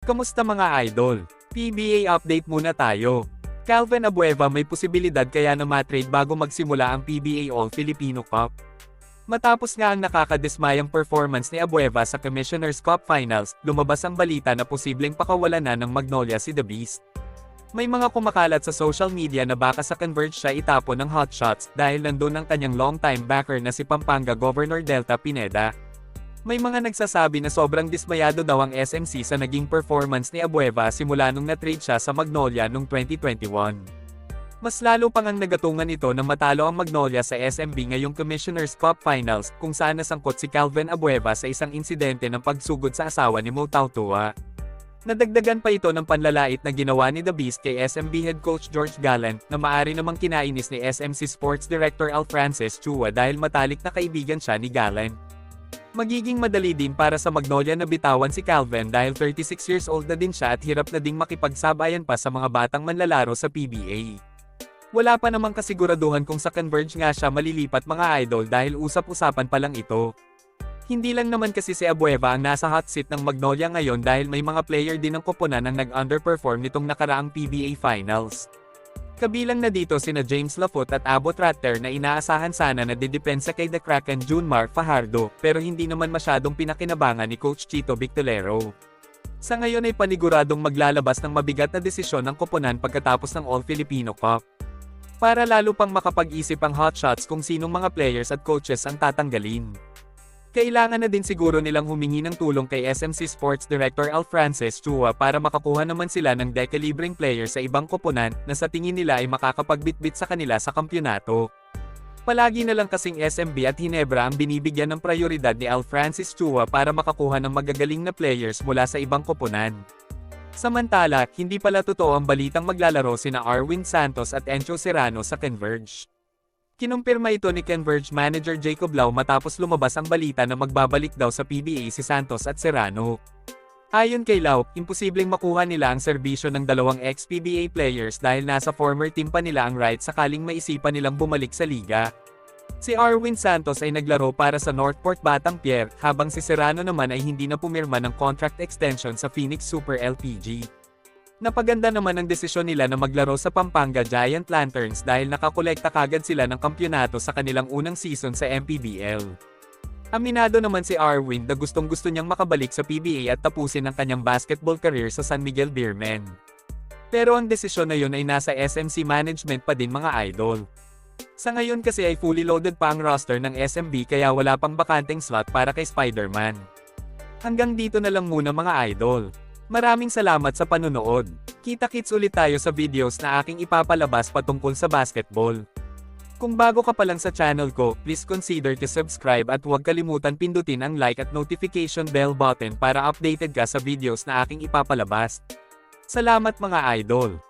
Kamusta mga idol? PBA update muna tayo. Calvin Abueva may posibilidad kaya na matrade bago magsimula ang PBA All-Filipino Cup. Matapos nga ang nakakadismayang performance ni Abueva sa Commissioner's Cup Finals, lumabas ang balita na posibleng pakawalan na ng Magnolia si The Beast. May mga kumakalat sa social media na baka sa Converge siya itapon ng hotshots dahil nandun ang kanyang long-time backer na si Pampanga Governor Delta Pineda. May mga nagsasabi na sobrang dismayado daw ang SMC sa naging performance ni Abueva simula nung na-trade siya sa Magnolia noong 2021. Mas lalo pang ang nagatungan ito na matalo ang Magnolia sa SMB ngayong Commissioner's Cup Finals kung saan nasangkot si Calvin Abueva sa isang insidente ng pagsugod sa asawa ni Mo Tautua. Nadagdagan pa ito ng panlalait na ginawa ni The Beast kay SMB head coach George Gallant na maari namang kinainis ni SMC Sports Director Al Francis Chua dahil matalik na kaibigan siya ni Gallant. Magiging madali din para sa Magnolia na bitawan si Calvin dahil 36 years old na din siya at hirap na ding makipagsabayan pa sa mga batang manlalaro sa PBA. Wala pa namang kasiguraduhan kung sa Converge nga siya malilipat mga idol dahil usap-usapan pa lang ito. Hindi lang naman kasi si Abueva ang nasa hot seat ng Magnolia ngayon dahil may mga player din ng koponan ang nag-underperform nitong nakaraang PBA Finals. Kabilang na dito sina James Lafut at Abot Ratter na inaasahan sana na didepensa kay The Kraken Junmar Fajardo, pero hindi naman masyadong pinakinabangan ni Coach Chito Victolero. Sa ngayon ay paniguradong maglalabas ng mabigat na desisyon ng koponan pagkatapos ng All-Filipino Cup. Para lalo pang makapag-isip ang hotshots kung sinong mga players at coaches ang tatanggalin. Kailangan na din siguro nilang humingi ng tulong kay SMC Sports Director Al Francis Chua para makakuha naman sila ng dekalibreng player sa ibang koponan na sa tingin nila ay makakapagbitbit sa kanila sa kampyonato. Palagi na lang kasing SMB at Hinebra ang binibigyan ng prioridad ni Al Francis Chua para makakuha ng magagaling na players mula sa ibang koponan. Samantala, hindi pala totoo ang balitang maglalaro sina Arwin Santos at Encho Serrano sa Converge. Kinumpirma ito ni Converge manager Jacob Lau matapos lumabas ang balita na magbabalik daw sa PBA si Santos at Serrano. Ayon kay Lau, imposibleng makuha nila ang serbisyo ng dalawang ex-PBA players dahil nasa former team pa nila ang right sakaling maisipan nilang bumalik sa liga. Si Arwin Santos ay naglaro para sa Northport Batanguer, habang si Serrano naman ay hindi na pumirma ng contract extension sa Phoenix Super LPG. Napaganda naman ang desisyon nila na maglaro sa Pampanga Giant Lanterns dahil nakakolekta kagad sila ng kampyonato sa kanilang unang season sa MPBL. Aminado naman si Arwin na gustong-gusto niyang makabalik sa PBA at tapusin ang kanyang basketball career sa San Miguel Beermen. Pero ang desisyon na yun ay nasa SMC management pa din mga idol. Sa ngayon kasi ay fully loaded pa ang roster ng SMB kaya wala pang bakanteng slot para kay Spider-Man. Hanggang dito na lang muna mga idol. Maraming salamat sa panunood. Kita-kits ulit tayo sa videos na aking ipapalabas patungkol sa basketball. Kung bago ka pa lang sa channel ko, please consider to subscribe at huwag kalimutan pindutin ang like at notification bell button para updated ka sa videos na aking ipapalabas. Salamat mga idol!